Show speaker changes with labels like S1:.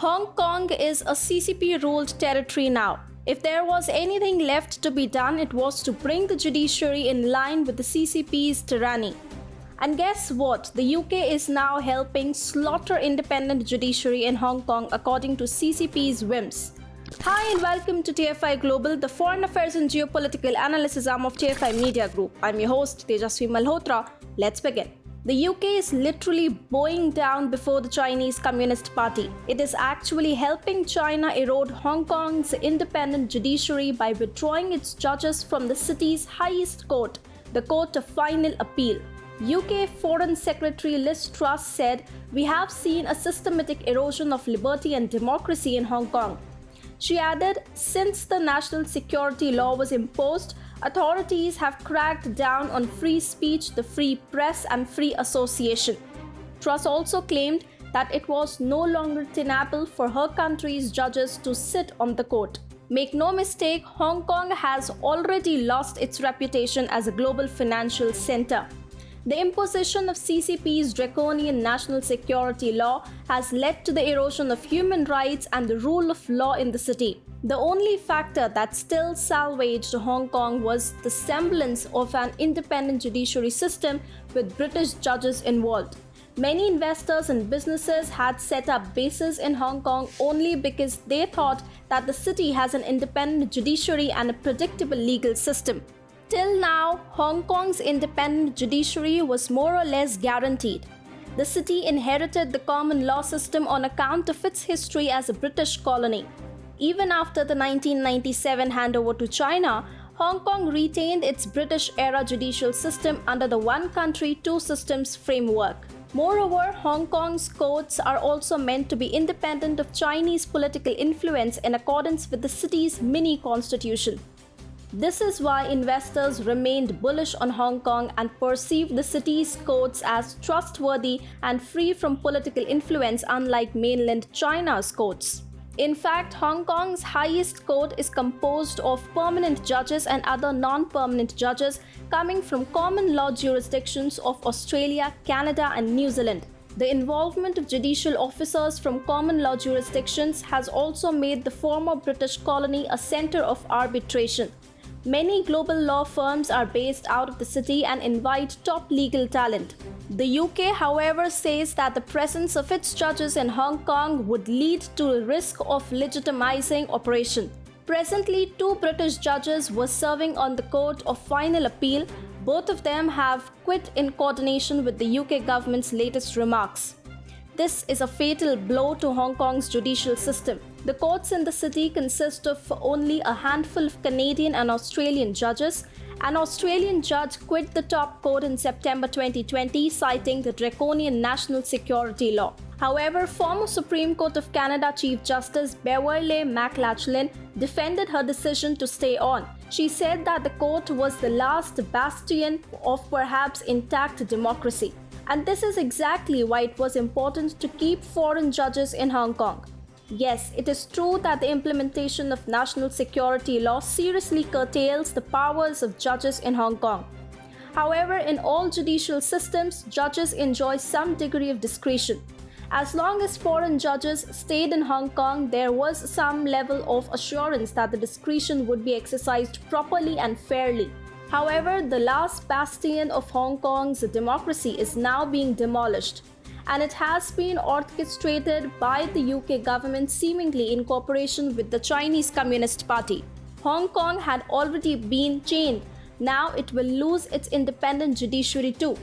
S1: Hong Kong is a CCP-ruled territory now. If there was anything left to be done, it was to bring the judiciary in line with the CCP's tyranny. And guess what? The UK is now helping slaughter independent judiciary in Hong Kong according to CCP's whims. Hi and welcome to TFI Global, the foreign affairs and geopolitical analysis arm of TFI Media Group. I'm your host Tejasvi Malhotra. Let's begin. The UK is literally bowing down before the Chinese Communist Party. It is actually helping China erode Hong Kong's independent judiciary by withdrawing its judges from the city's highest court, the Court of Final Appeal. UK Foreign Secretary Liz Truss said, "We have seen a systematic erosion of liberty and democracy in Hong Kong." She added, since the national security law was imposed, authorities have cracked down on free speech, the free press, and free association. Truss also claimed that it was no longer tenable for her country's judges to sit on the court. Make no mistake, Hong Kong has already lost its reputation as a global financial center. The imposition of CCP's draconian national security law has led to the erosion of human rights and the rule of law in the city. The only factor that still salvaged Hong Kong was the semblance of an independent judiciary system with British judges involved. Many investors and businesses had set up bases in Hong Kong only because they thought that the city has an independent judiciary and a predictable legal system. Till now, Hong Kong's independent judiciary was more or less guaranteed. The city inherited the common law system on account of its history as a British colony. Even after the 1997 handover to China, Hong Kong retained its British-era judicial system under the one country, two systems framework. Moreover, Hong Kong's courts are also meant to be independent of Chinese political influence in accordance with the city's mini-constitution. This is why investors remained bullish on Hong Kong and perceived the city's courts as trustworthy and free from political influence, unlike mainland China's courts. In fact, Hong Kong's highest court is composed of permanent judges and other non-permanent judges coming from common law jurisdictions of Australia, Canada, and New Zealand. The involvement of judicial officers from common law jurisdictions has also made the former British colony a center of arbitration. Many global law firms are based out of the city and invite top legal talent. The UK, however, says that the presence of its judges in Hong Kong would lead to a risk of legitimizing operation. Presently, two British judges were serving on the Court of Final Appeal. Both of them have quit in coordination with the UK government's latest remarks. This is a fatal blow to Hong Kong's judicial system. The courts in the city consist of only a handful of Canadian and Australian judges. An Australian judge quit the top court in September 2020, citing the draconian national security law. However, former Supreme Court of Canada Chief Justice Beverley McLachlin defended her decision to stay on. She said that the court was the last bastion of perhaps intact democracy. And this is exactly why it was important to keep foreign judges in Hong Kong. Yes, it is true that the implementation of national security law seriously curtails the powers of judges in Hong Kong. However, in all judicial systems, judges enjoy some degree of discretion. As long as foreign judges stayed in Hong Kong, there was some level of assurance that the discretion would be exercised properly and fairly. However, the last bastion of Hong Kong's democracy is now being demolished, and it has been orchestrated by the UK government, seemingly in cooperation with the Chinese Communist Party. Hong Kong had already been chained. Now it will lose its independent judiciary too.